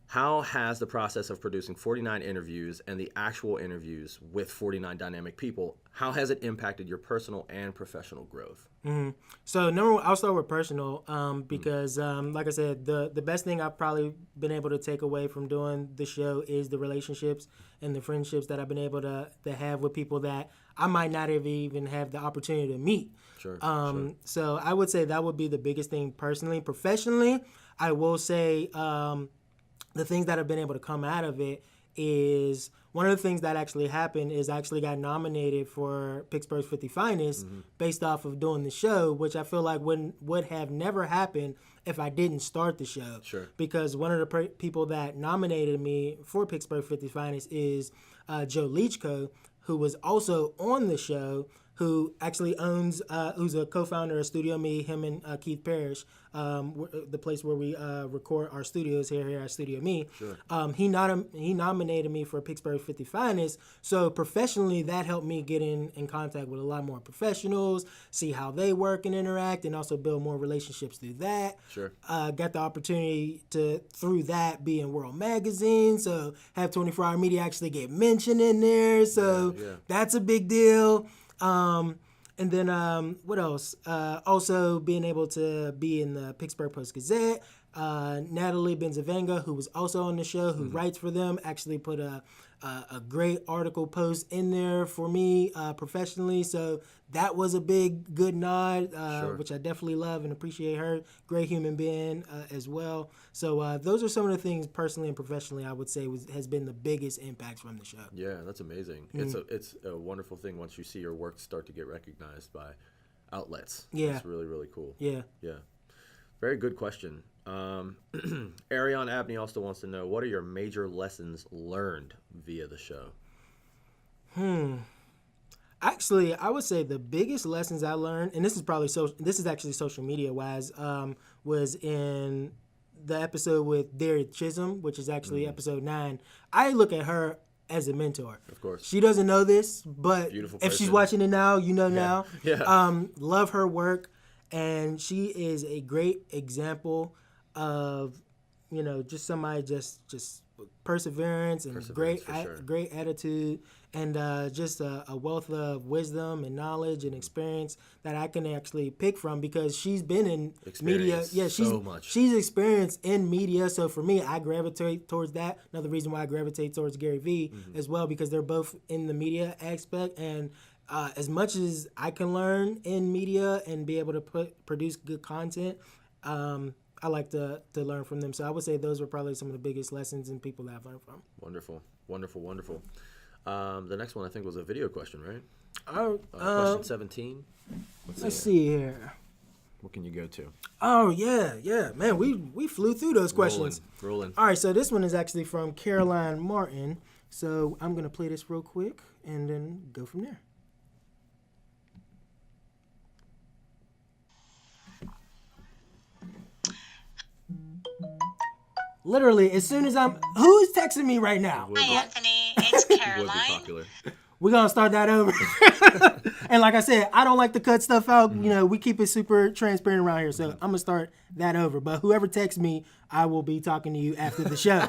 Speaker 2: how has the process of producing 49 interviews and the actual interviews with 49 dynamic people, how has it impacted your personal and professional growth?
Speaker 1: So number one, I'll start with personal because like I said, the best thing I've probably been able to take away from doing the show is the relationships and the friendships that I've been able to have with people that I might not have even have the opportunity to meet.
Speaker 2: Sure.
Speaker 1: So I would say that would be the biggest thing personally. Professionally, I will say the things that have been able to come out of it is one of the things that actually happened is I actually got nominated for Pittsburgh's 50 Finest based off of doing the show, which I feel like would have never happened if I didn't start the show.
Speaker 2: Sure.
Speaker 1: Because one of the people that nominated me for Pittsburgh 50 Finest is Joe Leachco, who was also on the show, who actually owns, who's a co-founder of Studio Me, him and Keith Parrish, the place where we record our studios here at Studio Me.
Speaker 2: Sure.
Speaker 1: He nominated me for Pittsburgh 50 Finest. So professionally, that helped me get in contact with a lot more professionals, see how they work and interact, and also build more relationships through that.
Speaker 2: Sure.
Speaker 1: Got the opportunity to, through that, be in World Magazine. So have 24 Hour Media actually get mentioned in there. So that's a big deal. And then what else? Also being able to be in the Pittsburgh Post-Gazette. Natalie Benzavenga, who was also on the show, who writes for them, actually put a great article post in there for me professionally. So that was a big, good nod, which I definitely love and appreciate her. Great human being as well. So those are some of the things personally and professionally I would say has been the biggest impacts from the show.
Speaker 2: Yeah, that's amazing. It's a wonderful thing once you see your work start to get recognized by outlets.
Speaker 1: Yeah.
Speaker 2: It's really, really cool.
Speaker 1: Yeah.
Speaker 2: Yeah. Very good question. Marion Abney also wants to know, what are your major lessons learned via the show?
Speaker 1: Actually, I would say the biggest lessons I learned, and this is actually social media wise, was in the episode with Derek Chisholm, which is actually episode 9. I look at her as a mentor.
Speaker 2: Of course.
Speaker 1: She doesn't know this, but
Speaker 2: Beautiful
Speaker 1: if she's
Speaker 2: person.
Speaker 1: watching it now, you know now.
Speaker 2: Yeah.
Speaker 1: Love her work, and she is a great example of, just somebody just perseverance and
Speaker 2: Perseverance, for sure.
Speaker 1: great attitude, and just a wealth of wisdom and knowledge and experience that I can actually pick from, because she's been in media.
Speaker 2: Experience
Speaker 1: Yeah,
Speaker 2: so much.
Speaker 1: she's experienced in media. So for me, I gravitate towards that. Another reason why I gravitate towards Gary Vee as well, because they're both in the media aspect. And as much as I can learn in media and be able to produce good content, I like to learn from them. So I would say those were probably some of the biggest lessons and people that I've learned from.
Speaker 2: Wonderful. The next one I think was a video question, right?
Speaker 1: Oh,
Speaker 2: Question 17.
Speaker 1: let's see here.
Speaker 2: What can you go to?
Speaker 1: Oh, yeah. Man, we flew through those questions.
Speaker 2: Rolling.
Speaker 1: All right, so this one is actually from Caroline Martin. So I'm going to play this real quick and then go from there. Literally, as soon as who's texting me right now?
Speaker 4: Hi, Anthony. It's
Speaker 2: Would be
Speaker 4: Caroline.
Speaker 2: popular.
Speaker 1: We're going to start that over. And like I said, I don't like to cut stuff out. We keep it super transparent around here. So I'm going to start that over. But whoever texts me, I will be talking to you after the show.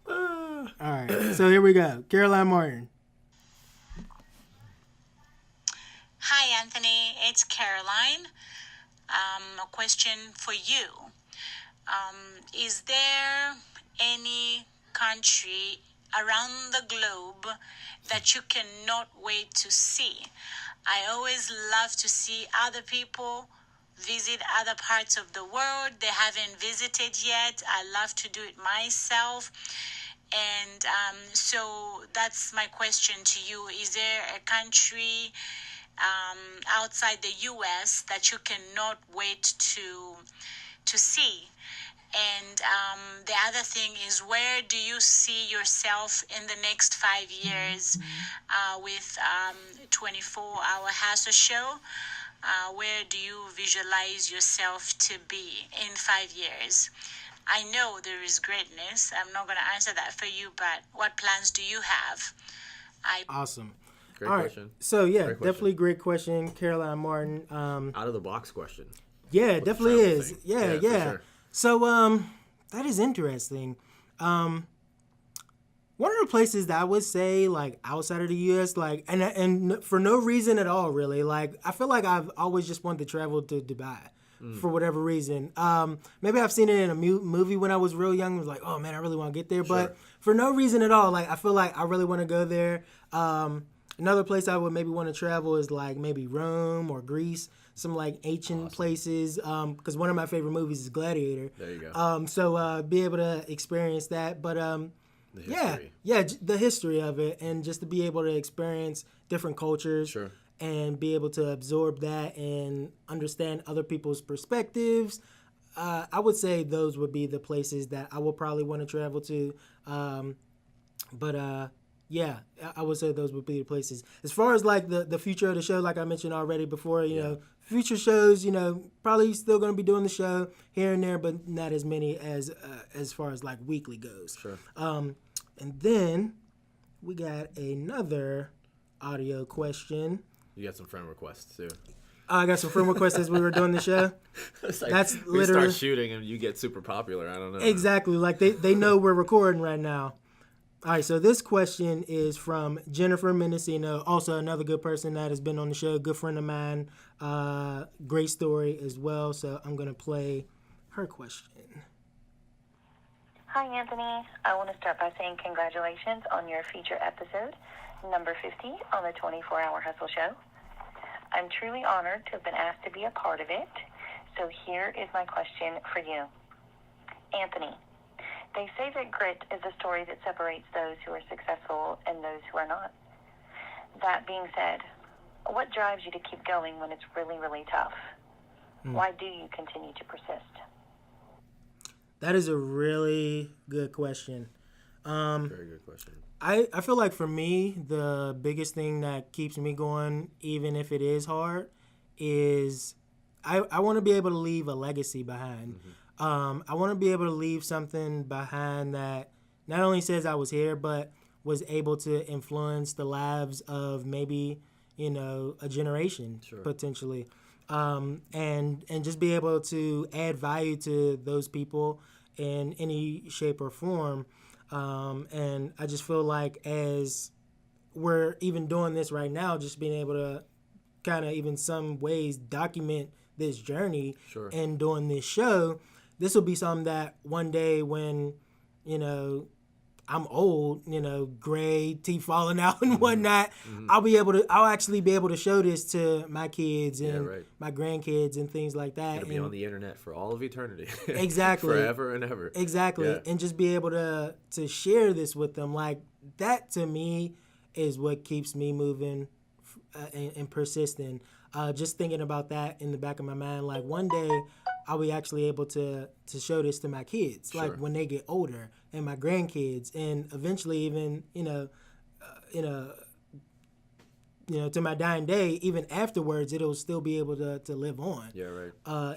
Speaker 1: All right. So here we go. Caroline Martin.
Speaker 4: Hi, Anthony. It's Caroline. A question for you. Is there any country around the globe that you cannot wait to see? I always love to see other people visit other parts of the world they haven't visited yet. I love to do it myself. And so that's my question to you. Is there a country outside the U.S. that you cannot wait to see? And the other thing is, where do you see yourself in the next 5 years with 24-hour Hustle Show? Where do you visualize yourself to be in 5 years? I know there is greatness. I'm not going to answer that for you, but what plans do you have?
Speaker 1: Awesome.
Speaker 2: Great
Speaker 1: All right.
Speaker 2: question.
Speaker 1: So, yeah,
Speaker 2: Great question.
Speaker 1: definitely great question, Caroline Martin.
Speaker 2: Out of the box question.
Speaker 1: Yeah, it definitely
Speaker 2: travel
Speaker 1: is.
Speaker 2: thing.
Speaker 1: Yeah.
Speaker 2: Yeah, for sure.
Speaker 1: So, that is interesting. One of the places that I would say, like, outside of the U.S., like, and for no reason at all, really, like, I feel like I've always just wanted to travel to Dubai for whatever reason. Maybe I've seen it in a movie when I was real young. I was like, oh, man, I really want to get there.
Speaker 2: Sure.
Speaker 1: But for no reason at all, like, I feel like I really want to go there. Another place I would maybe want to travel is, like, maybe Rome or Greece. Some like ancient places, because one of my favorite movies is Gladiator.
Speaker 2: There you go.
Speaker 1: So be able to experience that, but
Speaker 2: The history.
Speaker 1: the history of it, and just to be able to experience different cultures,
Speaker 2: Sure.
Speaker 1: and be able to absorb that and understand other people's perspectives. I would say those would be the places that I would probably want to travel to. Yeah, I would say those would be the places. As far as like the future of the show, like I mentioned already before, you know, future shows, probably still going to be doing the show here and there, but not as many as far as like weekly goes.
Speaker 2: Sure.
Speaker 1: And then we got another audio question.
Speaker 2: You got some friend requests too.
Speaker 1: I got some friend requests as we were doing the show.
Speaker 2: It's like,
Speaker 1: That's
Speaker 2: we
Speaker 1: literally-
Speaker 2: start shooting and you get super popular. I don't know.
Speaker 1: Exactly. Like they know we're recording right now. All right, so this question is from Jennifer Mendocino, also another good person that has been on the show, good friend of mine, great story as well. So I'm going to play her question.
Speaker 5: Hi, Anthony. I want to start by saying congratulations on your feature episode, number 50 on the 24-Hour Hustle Show. I'm truly honored to have been asked to be a part of it. So here is my question for you. Anthony, they say that grit is a story that separates those who are successful and those who are not. That being said, what drives you to keep going when it's really, really tough? Why do you continue to persist?
Speaker 1: That is a really good question.
Speaker 2: Very good question.
Speaker 1: I feel like for me, the biggest thing that keeps me going, even if it is hard, is I want to be able to leave a legacy behind. I want to be able to leave something behind that not only says I was here, but was able to influence the lives of maybe, a generation potentially. And just be able to add value to those people in any shape or form. And I just feel like as we're even doing this right now, just being able to kind of even some ways document this journey and doing this show, this will be something that one day when, I'm old, gray, teeth falling out and whatnot, I'll actually be able to show this to my kids and my grandkids and things like that.
Speaker 2: It'll be on the internet for all of eternity.
Speaker 1: Exactly.
Speaker 2: Forever and ever.
Speaker 1: Exactly.
Speaker 2: Yeah.
Speaker 1: And just be able to share this with them. Like, that to me is what keeps me moving and persisting. Just thinking about that in the back of my mind, like one day I'll be actually able to show this to my kids, like when they get older, and my grandkids, and eventually even to my dying day, even afterwards, it'll still be able to live on.
Speaker 2: Yeah, right.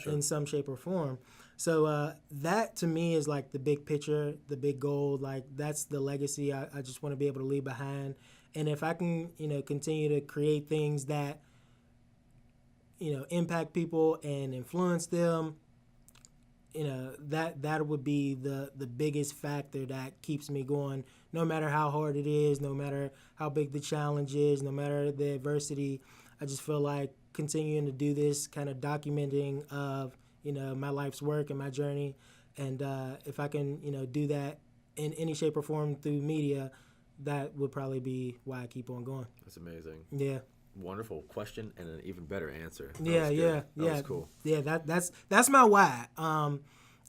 Speaker 1: In some shape or form. So that to me is like the big picture, the big goal. Like, that's the legacy I just want to be able to leave behind. And if I can, continue to create things that, impact people and influence them, that would be the biggest factor that keeps me going, no matter how hard it is, no matter how big the challenge is, no matter the adversity. I just feel like continuing to do this kind of documenting of, my life's work and my journey. And if I can, do that in any shape or form through media, that would probably be why I keep on going.
Speaker 2: That's amazing.
Speaker 1: Yeah.
Speaker 2: Wonderful question and an even better answer.
Speaker 1: That
Speaker 2: was cool.
Speaker 1: Yeah, that's my why.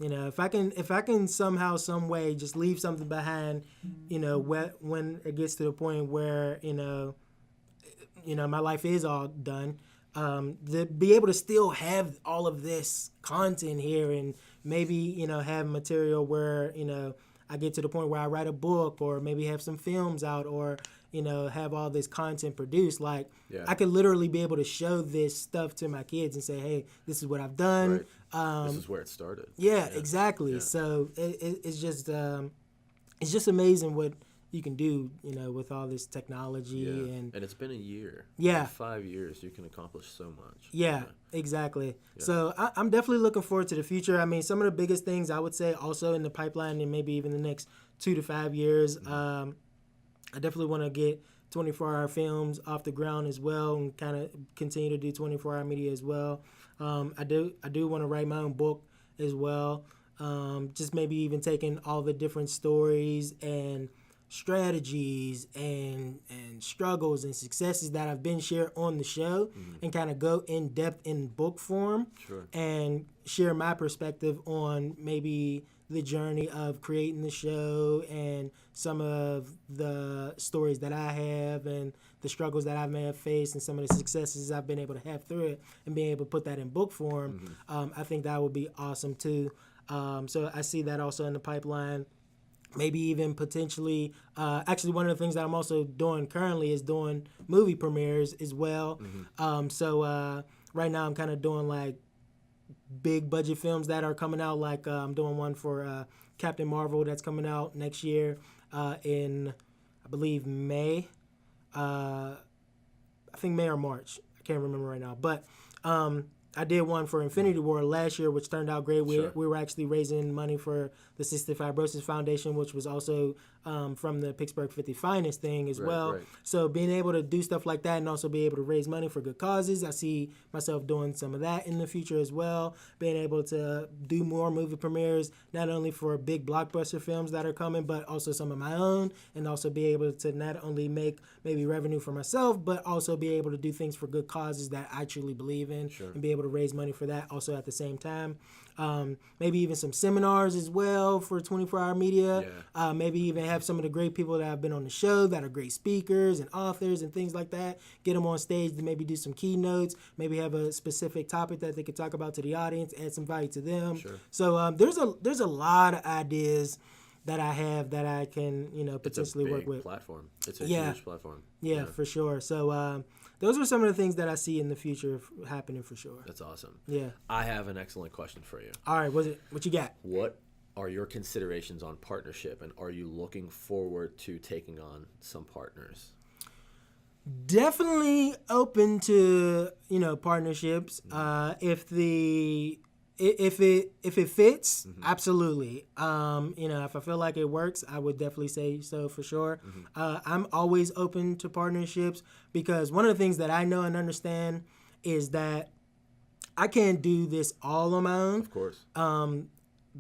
Speaker 1: If I can somehow, some way just leave something behind, when it gets to the point where, my life is all done, to be able to still have all of this content here and maybe, have material where, I get to the point where I write a book or maybe have some films out or, have all this content produced. Like, I could literally be able to show this stuff to my kids and say, hey, this is what I've done.
Speaker 2: Right. This is where it started.
Speaker 1: Yeah, exactly. Yeah. So it's just amazing what you can do, with all this technology. And
Speaker 2: it's been a year.
Speaker 1: Yeah.
Speaker 2: In 5 years, you can accomplish so much.
Speaker 1: Yeah, exactly. Yeah. So I'm definitely looking forward to the future. I mean, some of the biggest things I would say also in the pipeline and maybe even the next 2 to 5 years, I definitely want to get 24-hour films off the ground as well and kind of continue to do 24-hour media as well. I do want to write my own book as well. Just maybe even taking all the different stories and strategies and struggles and successes that have been shared on the show and kind of go in depth in book form and share my perspective on maybe the journey of creating the show and some of the stories that I have and the struggles that I may have faced and some of the successes I've been able to have through it and being able to put that in book form. I think that would be awesome too. So I see that also in the pipeline. Maybe even potentially, actually one of the things that I'm also doing currently is doing movie premieres as well. So right now I'm kind of doing like big budget films that are coming out. Like I'm doing one for Captain Marvel that's coming out next year in, I believe, May. I think May or March. I can't remember right now. But I did one for Infinity War last year, which turned out great. We were actually raising money for the Cystic Fibrosis Foundation, which was also from the Pittsburgh 50 Finest thing as well. Right. So being able to do stuff like that and also be able to raise money for good causes, I see myself doing some of that in the future as well. Being able to do more movie premieres, not only for big blockbuster films that are coming, but also some of my own, and also be able to not only make maybe revenue for myself, but also be able to do things for good causes that I truly believe in and be able able to raise money for that also at the same time. Maybe even some seminars as well for 24-hour media.
Speaker 2: Yeah.
Speaker 1: Maybe even have some of the great people that have been on the show that are great speakers and authors and things like that. Get them on stage to maybe do some keynotes. Maybe have a specific topic that they could talk about to the audience, add some value to them.
Speaker 2: Sure.
Speaker 1: So there's a lot of ideas that I have that I can potentially work with.
Speaker 2: Platform. It's a huge platform.
Speaker 1: Yeah, for sure. So those are some of the things that I see in the future happening for sure.
Speaker 2: That's awesome.
Speaker 1: Yeah.
Speaker 2: I have an excellent question for you.
Speaker 1: All right, what you got?
Speaker 2: What are your considerations on partnership, and are you looking forward to taking on some partners?
Speaker 1: Definitely open to partnerships. If it fits, absolutely. If I feel like it works, I would definitely say so for sure. I'm always open to partnerships because one of the things that I know and understand is that I can't do this all on my own.
Speaker 2: Of course.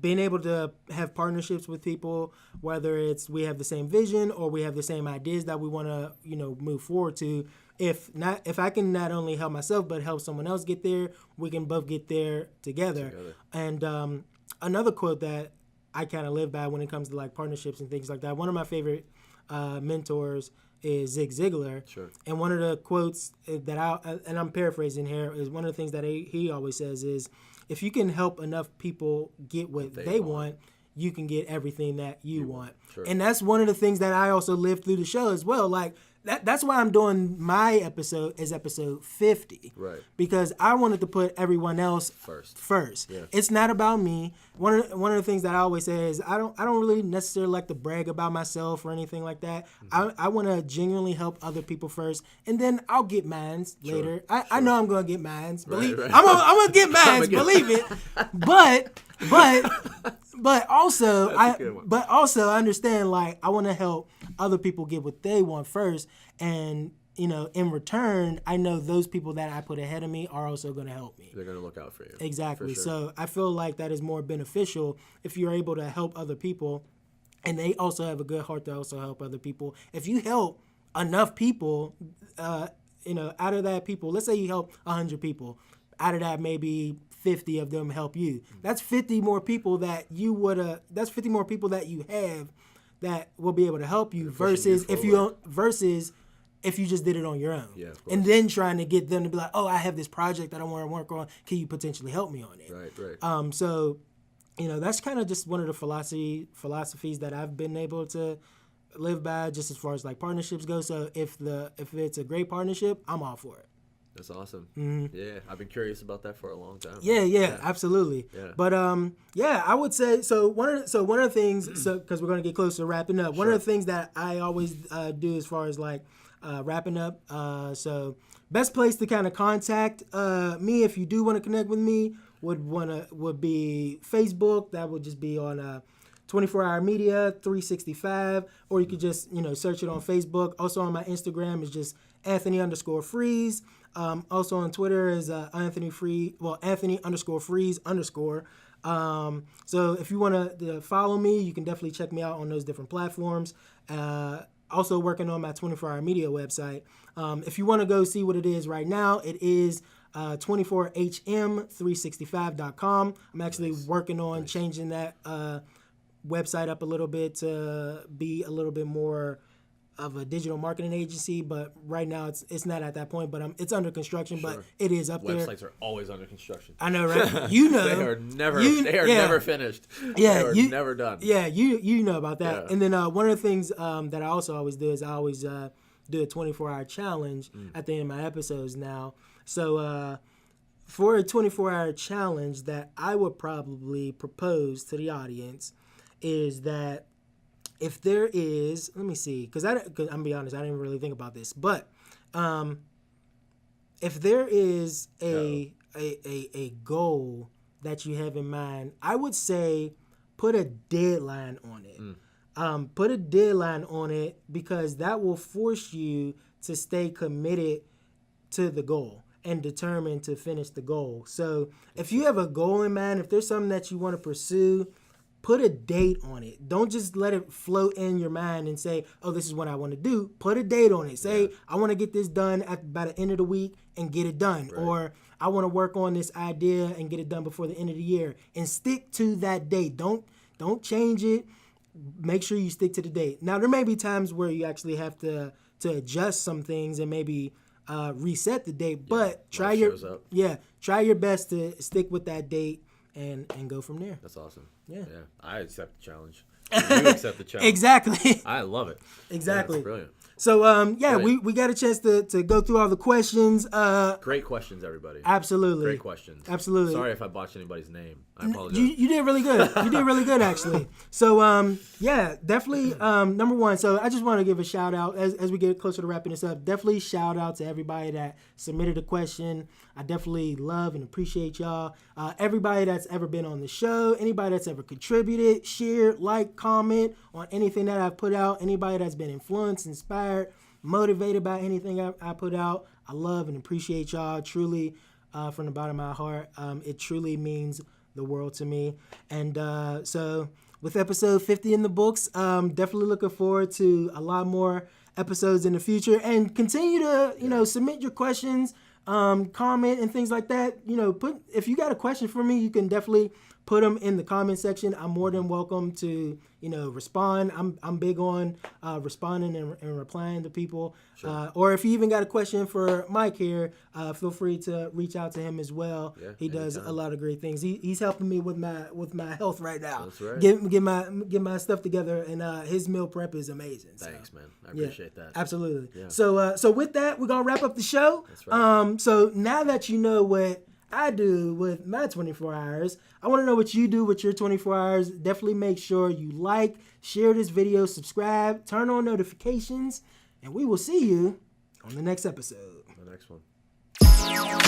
Speaker 1: Being able to have partnerships with people, whether it's we have the same vision or we have the same ideas that we want to move forward to. If I can not only help myself but help someone else get there, we can both get there together. And another quote that I kind of live by when it comes to like partnerships and things like that. One of my favorite mentors is Zig Ziglar.
Speaker 2: Sure.
Speaker 1: And one of the quotes that I'm paraphrasing here, is one of the things that he always says is, if you can help enough people get what they want, you can get everything that you want.
Speaker 2: Sure.
Speaker 1: And that's one of the things that I also lived through the show as well. Like that's why I'm doing my episode as episode 50.
Speaker 2: Right.
Speaker 1: Because I wanted to put everyone else first.
Speaker 2: Yeah.
Speaker 1: It's not about me. One of the things that I always say is I don't really necessarily like to brag about myself or anything like that. I want to genuinely help other people first, and then I'll get mines later. I know I'm gonna get mines. Believe
Speaker 2: right.
Speaker 1: I'm gonna get mines. Believe it. But also I understand, like, I want to help other people get what they want first, and in return, I know those people that I put ahead of me are also going to help me.
Speaker 2: They're going to look out for you.
Speaker 1: Exactly.
Speaker 2: For sure.
Speaker 1: So I feel like that is more beneficial if you're able to help other people, and they also have a good heart to also help other people. If you help enough people, out of that people, let's say you help 100 people, out of that maybe 50 of them help you. That's 50 more people that that's 50 more people that you have that will be able to help you versus if you just did it on your own.
Speaker 2: Yeah, of course.
Speaker 1: And then trying to get them to be like, oh, I have this project that I want to work on. Can you potentially help me on it?
Speaker 2: Right.
Speaker 1: So, that's kind of just one of the philosophies that I've been able to live by, just as far as like partnerships go. So if it's a great partnership, I'm all for it.
Speaker 2: That's awesome. Mm-hmm. Yeah, I've been curious about that for a long time.
Speaker 1: Yeah, absolutely.
Speaker 2: Yeah.
Speaker 1: But I would say one of the things, because we're gonna get close to wrapping up. One of the things that I always do as far as like wrapping up. So best place to kind of contact me if you do want to connect with me would be Facebook. That would just be on 24-hour media 365, or you could just search it on Facebook. Also on my Instagram is just Anthony_Freeze. Also on Twitter is Anthony_Freeze. So if you want to follow me, you can definitely check me out on those different platforms. Also working on my 24-hour media website. If you want to go see what it is right now, it is 24hm365.com. I'm actually working on changing that website up a little bit to be a little bit more of a digital marketing agency, but right now it's not at that point, but it's under construction. Sure. But it is up there.
Speaker 2: Websites are always under construction.
Speaker 1: I know, right?
Speaker 2: They are never finished.
Speaker 1: Yeah,
Speaker 2: they are never done.
Speaker 1: Yeah, you know about that.
Speaker 2: Yeah.
Speaker 1: And then one of the things that I also always do is I always do a 24-hour challenge at the end of my episodes now. So for a 24-hour challenge that I would probably propose to the audience is that if there is, let me see, because I'm gonna be honest, I didn't really think about this, but if there is a goal that you have in mind, I would say put a deadline on it. Put a deadline on it, because that will force you to stay committed to the goal and determined to finish the goal. So if you have a goal in mind, if there's something that you want to pursue, put a date on it. Don't just let it float in your mind and say, oh, this is what I want to do. Put a date on it. Say, I want to get this done by the end of the week and get it done. Right. Or I want to work on this idea and get it done before the end of the year, and stick to that date. Don't change it. Make sure you stick to the date. Now, there may be times where you actually have to adjust some things and maybe reset the date, but try your best to stick with that date and go from there.
Speaker 2: That's awesome.
Speaker 1: Yeah.
Speaker 2: I accept the challenge. You accept the challenge.
Speaker 1: Exactly.
Speaker 2: I love it.
Speaker 1: Exactly.
Speaker 2: That's brilliant.
Speaker 1: So,
Speaker 2: Brilliant.
Speaker 1: we got a chance to go through all the questions.
Speaker 2: Great questions, everybody.
Speaker 1: Absolutely.
Speaker 2: Great questions.
Speaker 1: Absolutely.
Speaker 2: Sorry if I botched anybody's name. I apologize.
Speaker 1: You did really good. You did really good, actually. So, definitely, number one. So I just want to give a shout out as we get closer to wrapping this up. Definitely shout out to everybody that submitted a question. I definitely love and appreciate y'all. Everybody that's ever been on the show, anybody that's ever contributed, shared, liked, comment on anything that I've put out, anybody that's been influenced, inspired, motivated by anything I put out. I love and appreciate y'all truly from the bottom of my heart. It truly means the world to me. And so with episode 50 in the books, definitely looking forward to a lot more episodes in the future, and continue to, submit your questions, comment and things like that. If you got a question for me, you can definitely put them in the comment section. I'm more than welcome to, respond. I'm big on responding and replying to people. Sure. Or if you even got a question for Mike here, feel free to reach out to him as well. Yeah, he does a lot of great things. He's helping me with my health right now.
Speaker 2: That's right.
Speaker 1: Get my stuff together, and his meal prep is amazing.
Speaker 2: Thanks, man. I appreciate that.
Speaker 1: Absolutely.
Speaker 2: Yeah.
Speaker 1: So with that, we're gonna wrap up the show.
Speaker 2: That's right.
Speaker 1: So now that you know what I do with my 24 hours, I want to know what you do with your 24 hours. Definitely make sure you like, share this video, subscribe, turn on notifications, and we will see you on the next episode.
Speaker 2: The next one.